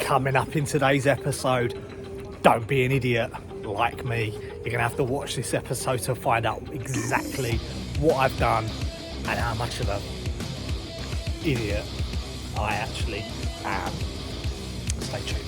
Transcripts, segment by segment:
Coming up in today's episode, don't be an idiot like me. You're going to have to watch this episode to find out exactly what I've done and how much of an idiot I actually am. Stay tuned.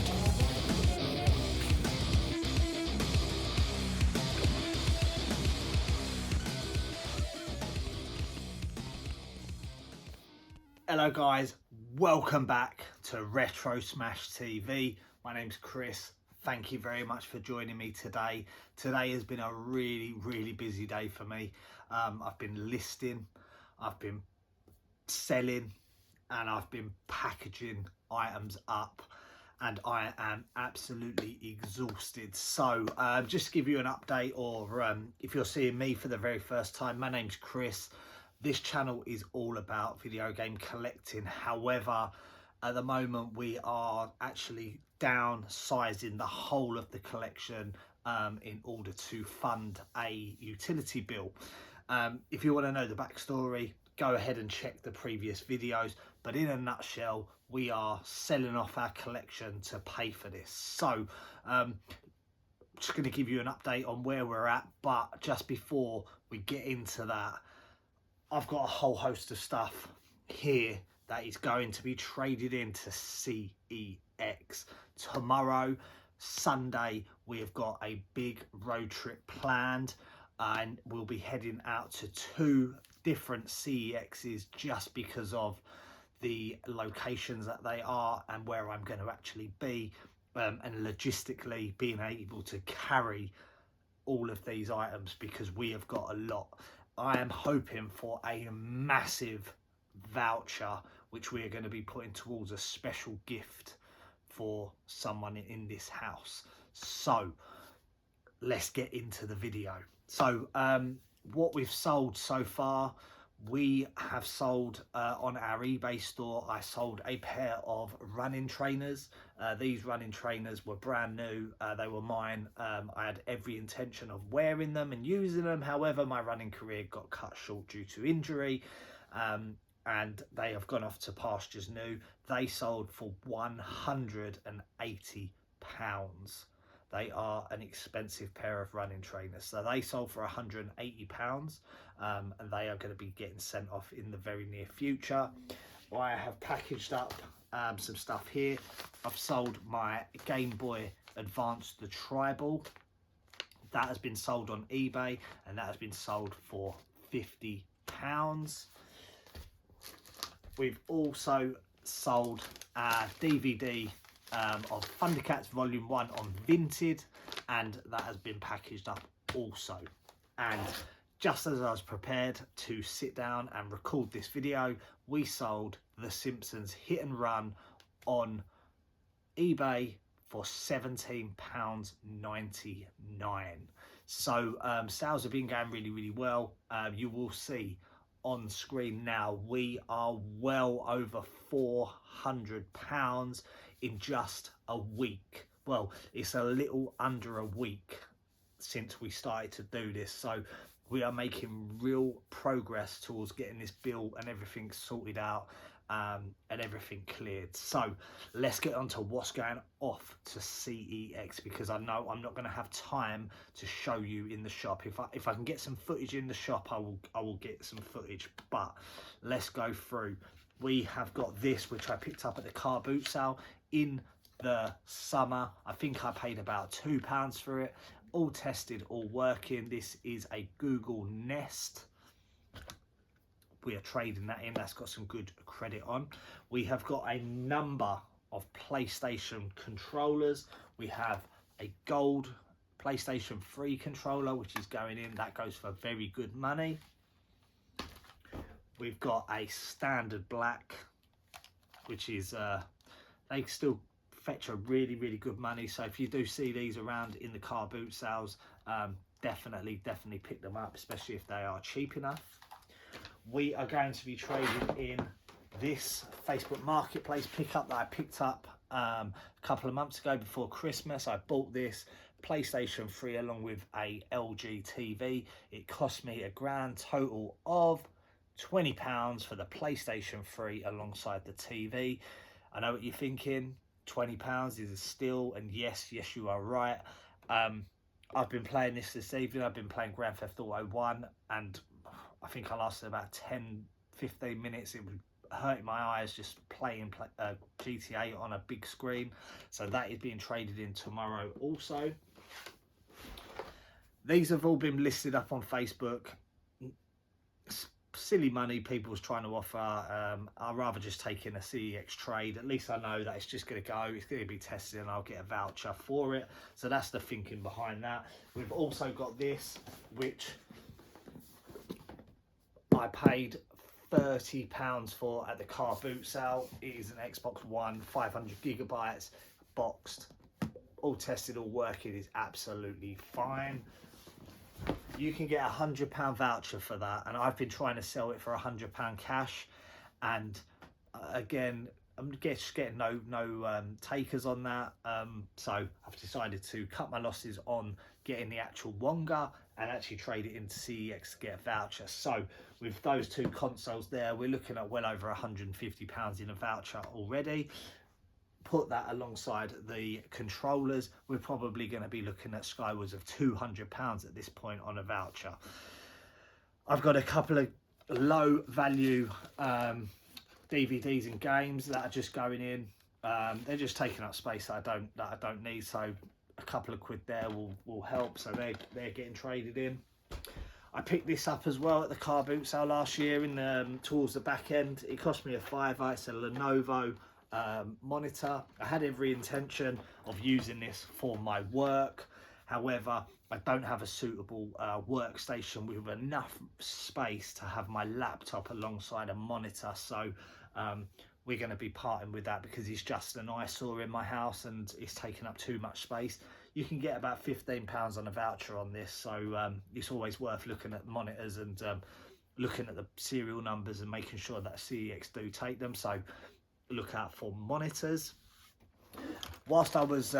Hello guys, welcome back to Retro Smash TV. My name's Chris. Thank you very much for joining me today. Today has been a really busy day for me. I've been listing, I've been selling, and I've been packaging items up, and I am absolutely exhausted. So just to give you an update, or if you're seeing me for the very first time, my name's Chris. This channel is all about video game collecting. However, at the moment we are actually downsizing the whole of the collection in order to fund a utility bill. If you want to know the backstory, go ahead and check the previous videos. But in a nutshell, we are selling off our collection to pay for this. So just going to give you an update on where we're at. But just before we get into that, I've got a whole host of stuff here that is going to be traded into CEX. Tomorrow, Sunday, we have got a big road trip planned, and we'll be heading out to 2 different CEXs just because of the locations that they are and where I'm going to actually be, and logistically being able to carry all of these items because we have got a lot. I am hoping for a massive voucher which we are going to be putting towards a special gift for someone in this house. So let's get into the video. So what we've sold so far, we have sold on our eBay store, I sold a pair of running trainers. These running trainers were brand new, they were mine. I had every intention of wearing them and using them. However, my running career got cut short due to injury, and they have gone off to pastures new. They sold for £180. They are an expensive pair of running trainers. So they sold for £180, and they are going to be getting sent off in the very near future. I have packaged up some stuff here. I've sold my Game Boy Advance, the Tribal. That has been sold on eBay, and that has been sold for £50. We've also sold our DVD of Thundercats Volume 1 on Vinted, and that has been packaged up also. And just as I was prepared to sit down and record this video, we sold The Simpsons Hit and Run on eBay for £17.99. So sales have been going really well. You will see on screen now we are well over £400 in just a week. Well, it's a little under a week since we started to do this, so we are making real progress towards getting this bill and everything sorted out, and everything cleared. So let's get on to what's going off to CEX, because I know I'm not going to have time to show you in the shop. If I can get some footage in the shop, I will get some footage. But let's go through. We have got this, which I picked up at the car boot sale in the summer. I think I paid about £2 for it. All tested, all working. This is a Google Nest. We are trading that in. That's got some good credit on. We have got a number of PlayStation controllers. We have a gold PlayStation 3 controller, which is going in. That goes for very good money. We've got a standard black, which is they still fetch a really good money. So if you do see these around in the car boot sales, definitely pick them up, especially if they are cheap enough. We are going to be trading in this Facebook Marketplace pickup that I picked up a couple of months ago before Christmas. I bought this PlayStation 3 along with a LG TV. It cost me a grand total of £20 for the PlayStation 3 alongside the TV. I know what you're thinking. £20 is a steal, and yes, you are right. I've been playing this evening. I've been playing Grand Theft Auto 1, and I think I lasted about 10-15 minutes. It was hurting my eyes just playing GTA on a big screen. So that is being traded in tomorrow also. These have all been listed up on Facebook. Silly money people was trying to offer. I'd rather just take in a CEX trade. At least I know that it's just going to go, it's going to be tested, and I'll get a voucher for it. So that's the thinking behind that. We've also got this, which I paid £30 for at the car boot sale. It is an Xbox One, 500GB, boxed, all tested, all working, is absolutely fine. You can get £100 voucher for that, and I've been trying to sell it for £100 cash, and again, I'm just getting no takers on that. So I've decided to cut my losses on getting the actual Wonga and actually trade it into CEX to get a voucher. So with those two consoles there, we're looking at well over £150 in a voucher already. Put that alongside the controllers, we're probably going to be looking at skywards of £200 at this point on a voucher. I've got a couple of low value DVDs and games that are just going in. They're just taking up space that I don't need, so a couple of quid there will help. So they're getting traded in. I picked this up as well at the car boot sale last year in towards the back end. It cost me a £5. It's a Lenovo monitor. I had every intention of using this for my work. However, I don't have a suitable workstation with enough space to have my laptop alongside a monitor. So we're going to be parting with that because it's just an eyesore in my house and it's taking up too much space. You can get about £15 on a voucher on this. So it's always worth looking at monitors and looking at the serial numbers and making sure that CEX do take them. So look out for monitors. Whilst I was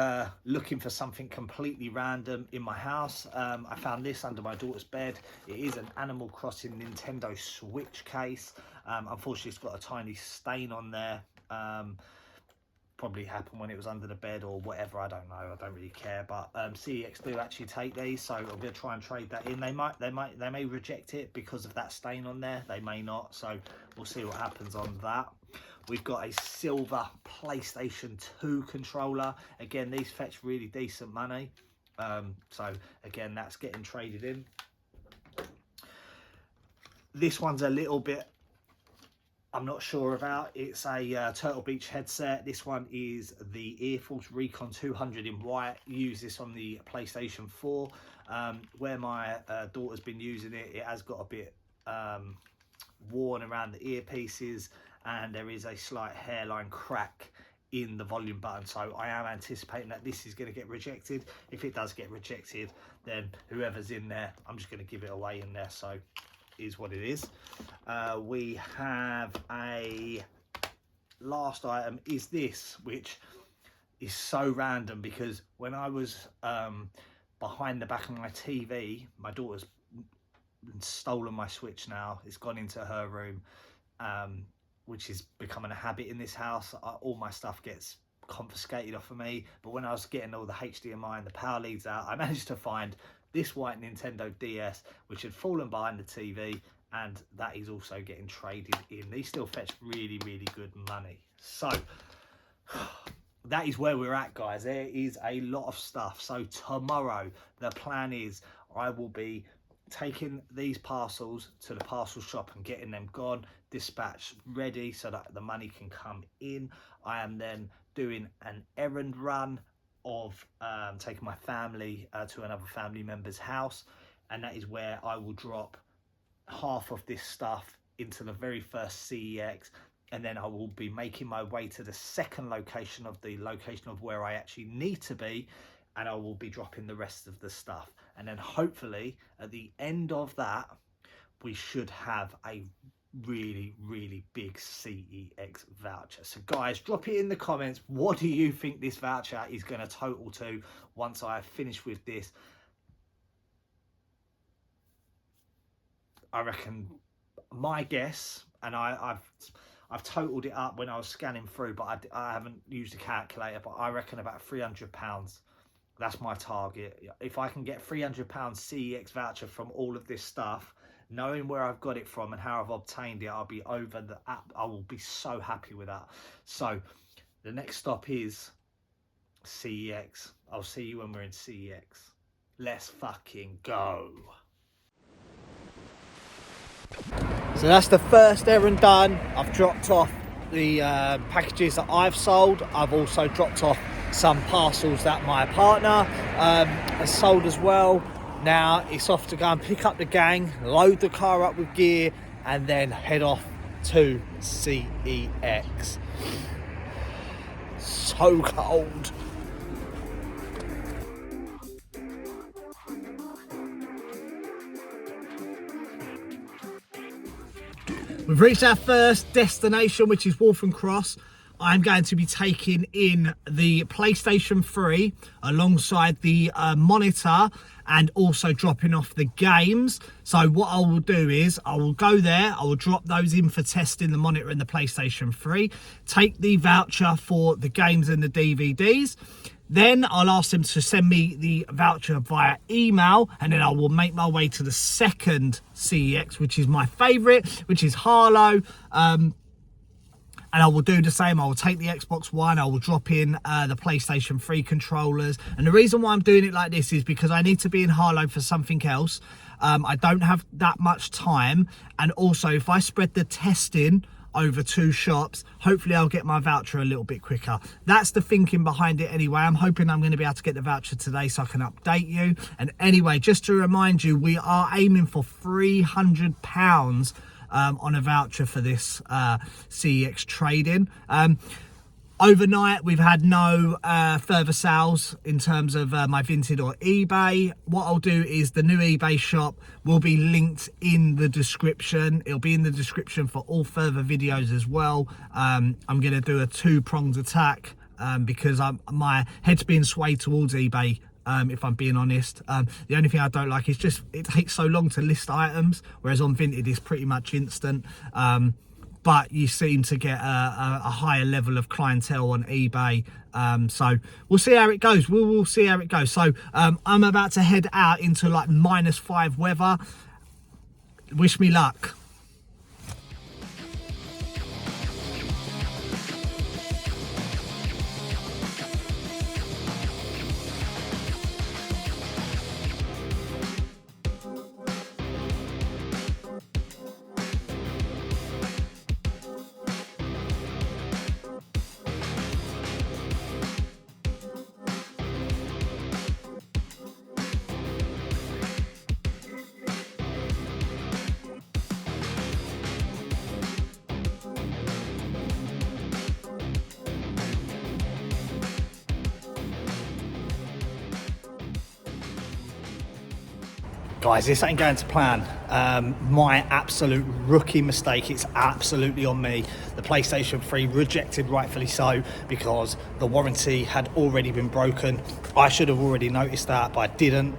looking for something completely random in my house, I found this under my daughter's bed. It is an Animal Crossing Nintendo Switch case. Unfortunately, it's got a tiny stain on there. Probably happened when it was under the bed or whatever, I don't know, I don't really care. But CEX do actually take these, so I'm going to try and trade that in. They may reject it because of that stain on there. They may not, so we'll see what happens on that. We've got a silver PlayStation 2 controller. Again, these fetch really decent money. So again, that's getting traded in. This one's a little bit, I'm not sure about. It's a Turtle Beach headset. This one is the Air Force Recon 200 in white. Use this on the PlayStation 4. Where my daughter's been using it, it has got a bit worn around the earpieces, and there is a slight hairline crack in the volume button. So I am anticipating that this is going to get rejected. If it does get rejected, then whoever's in there, I'm just going to give it away in there. So is what it is. We have a last item is this, which is so random because when I was behind the back of my TV, my daughter's stolen my Switch now. It's gone into her room, which is becoming a habit in this house. All my stuff gets confiscated off of me, but when I was getting all the HDMI and the power leads out, I managed to find this white Nintendo DS, which had fallen behind the TV, and that is also getting traded in. These still fetch really, really good money. So that is where we're at, guys. There is a lot of stuff. So tomorrow, the plan is I will be taking these parcels to the parcel shop and getting them gone, dispatched, ready so that the money can come in. I am then doing an errand run of taking my family to another family member's house, and that is where I will drop half of this stuff into the very first CEX, and then I will be making my way to the second location of where I actually need to be, and I will be dropping the rest of the stuff. And then hopefully at the end of that, we should have a really, really big CEX voucher. So guys, drop it in the comments. What do you think this voucher is going to total to once I finish with this? I reckon my guess, and I've totaled it up when I was scanning through, but I haven't used a calculator, but I reckon about £300. That's my target. If I can get £300 CEX voucher from all of this stuff, knowing where I've got it from and how I've obtained it, I'll be over the app. I will be so happy with that. So the next stop is CEX. I'll see you when we're in CEX. Let's fucking go. So that's the first errand done. I've dropped off the packages that I've sold. I've also dropped off some parcels that my partner has sold as well. Now it's off to go and pick up the gang, load the car up with gear, and then head off to CEX. So cold. We've reached our first destination, which is Waltham Cross. I'm going to be taking in the PlayStation 3 alongside the monitor, and also dropping off the games. So what I will do is I will go there, I will drop those in for testing, the monitor and the PlayStation 3, take the voucher for the games and the DVDs. Then I'll ask them to send me the voucher via email, and then I will make my way to the second CEX, which is my favourite, which is Harlow. And I will do the same. I will take the Xbox One, I will drop in the PlayStation 3 controllers. And the reason why I'm doing it like this is because I need to be in Harlow for something else. I don't have that much time. And also, if I spread the testing over 2 shops, hopefully I'll get my voucher a little bit quicker. That's the thinking behind it anyway. I'm hoping I'm going to be able to get the voucher today so I can update you. And anyway, just to remind you, we are aiming for £300 on a voucher for this CEX trade-in. Overnight, we've had no further sales in terms of my Vinted or eBay. What I'll do is the new eBay shop will be linked in the description. It'll be in the description for all further videos as well. I'm going to do a 2-pronged attack because my head's being swayed towards eBay. If I'm being honest, the only thing I don't like is just it takes so long to list items, whereas on Vinted it's pretty much instant. But you seem to get a higher level of clientele on eBay. So we'll see how it goes. We'll see how it goes. So I'm about to head out into like -5 weather. Wish me luck. Guys, this ain't going to plan. My absolute rookie mistake. It's absolutely on me. The PlayStation 3 rejected, rightfully so, because the warranty had already been broken. I should have already noticed that, but I didn't.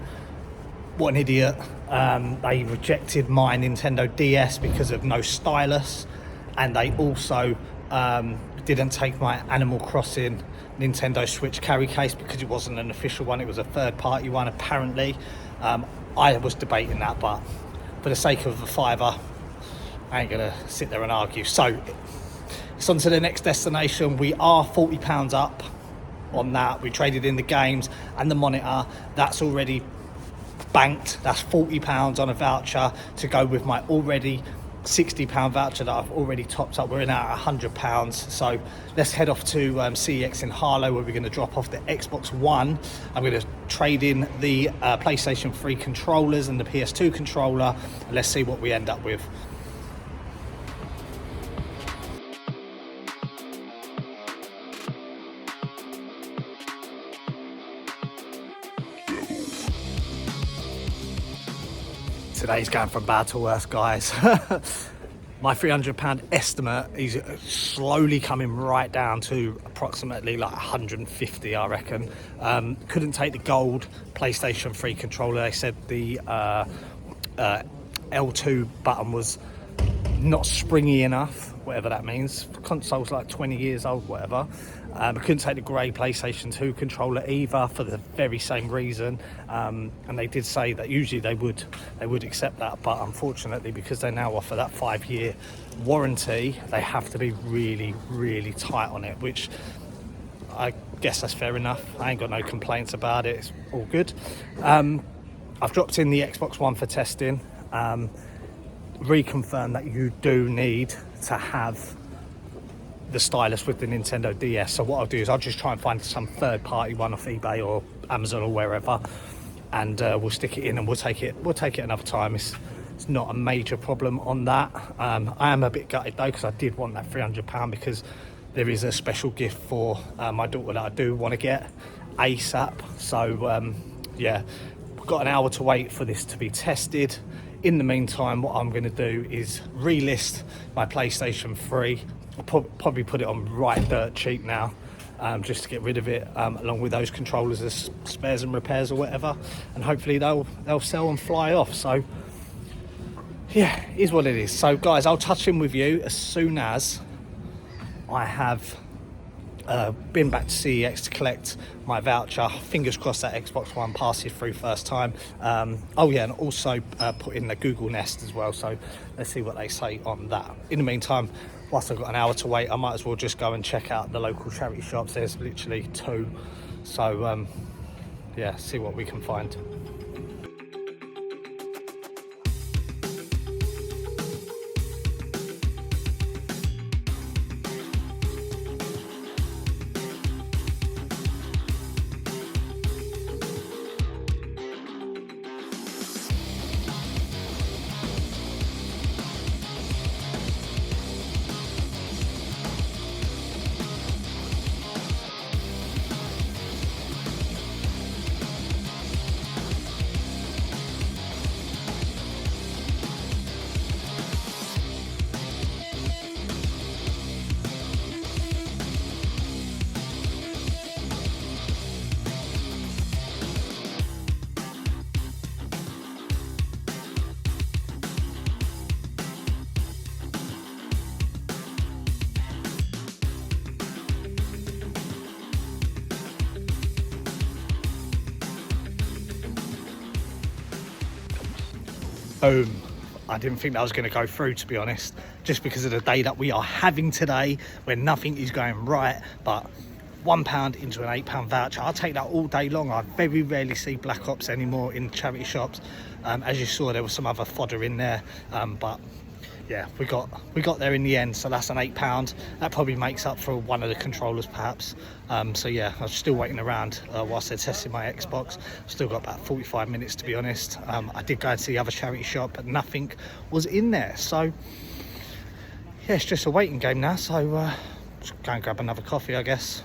What an idiot. They rejected my Nintendo DS because of no stylus, and they also didn't take my Animal Crossing Nintendo Switch carry case because it wasn't an official one, it was a third-party one apparently. I was debating that, but for the sake of the £5, I ain't gonna sit there and argue. So it's on to the next destination. We are £40 up on that. We traded in the games and the monitor. That's already banked. That's £40 on a voucher to go with my already £60 voucher that I've already topped up. We're in at £100. So let's head off to CEX in Harlow, where we're going to drop off the Xbox One. I'm going to trade in the PlayStation 3 controllers and the PS2 controller, and let's see what we end up with. Today's going from bad to worse, guys. My £300 estimate is slowly coming right down to approximately like 150, I reckon. Couldn't take the gold PlayStation 3 controller. They said the L2 button was not springy enough. whatever that means. The console's like 20 years old, whatever. I couldn't take the grey PlayStation 2 controller either for the very same reason, and they did say that usually they would accept that, but unfortunately, because they now offer that 5-year warranty, they have to be really tight on it, which I guess that's fair enough. I ain't got no complaints about it, it's all good. I've dropped in the Xbox One for testing, reconfirmed that you do need to have the stylus with the Nintendo DS. So what I'll do is I'll just try and find some third-party one off eBay or Amazon or wherever, and we'll stick it in, and we'll take it another time. It's not a major problem on that. I am a bit gutted though, because I did want that £300, because there is a special gift for my daughter that I do want to get ASAP. So yeah, we've got an hour to wait for this to be tested. In the meantime, what I'm going to do is relist my PlayStation 3. I'll probably put it on right dirt cheap now, just to get rid of it, along with those controllers as spares and repairs or whatever, and hopefully they'll sell and fly off. So yeah, it is what it is. So guys, I'll touch in with you as soon as I have been back to CEX to collect my voucher. Fingers crossed that Xbox One passes through first time. Oh yeah, and also put in the Google Nest as well, so let's see what they say on that. In the meantime, whilst I've got an hour to wait, I might as well just go and check out the local charity shops. There's literally 2, so yeah, see what we can find. Boom. I didn't think that was going to go through, to be honest, just because of the day that we are having today, where nothing is going right. But £1 into an £8 voucher, I'll take that all day long. I very rarely see Black Ops anymore in charity shops. As you saw, there was some other fodder in there, but yeah, we got there in the end. So that's an £8. That probably makes up for one of the controllers perhaps. So yeah, I was still waiting around whilst they're testing my Xbox. Still got about 45 minutes, to be honest. I did go into the other charity shop, but nothing was in there. So yeah, it's just a waiting game now. So just go and grab another coffee, I guess.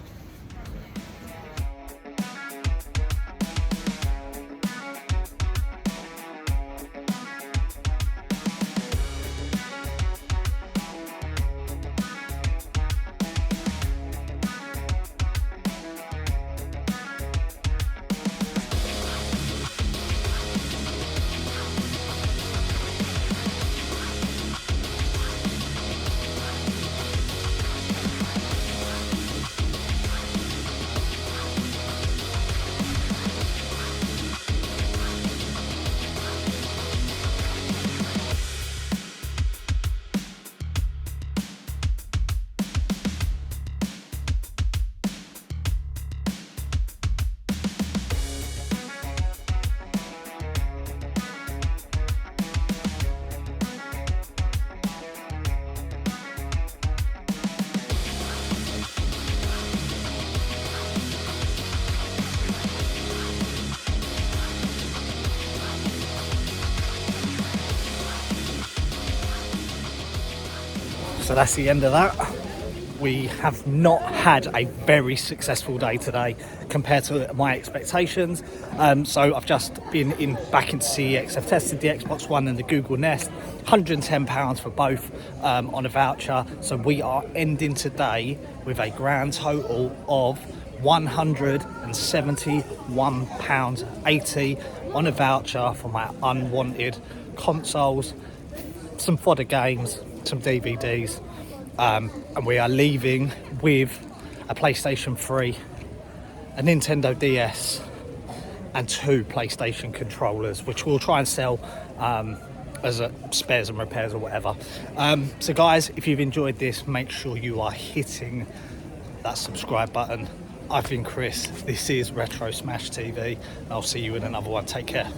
So that's the end of that. We have not had a very successful day today compared to my expectations. So I've just been back into CEX. I've tested the Xbox One and the Google Nest, £110 for both on a voucher. So we are ending today with a grand total of £171.80 on a voucher for my unwanted consoles, some fodder games, some DVDs, and we are leaving with a PlayStation 3, a Nintendo DS, and 2 PlayStation controllers, which we'll try and sell as a spares and repairs or whatever. So guys, if you've enjoyed this, make sure you are hitting that subscribe button. I've been Chris, this is Retro Smash TV, and I'll see you in another one. Take care.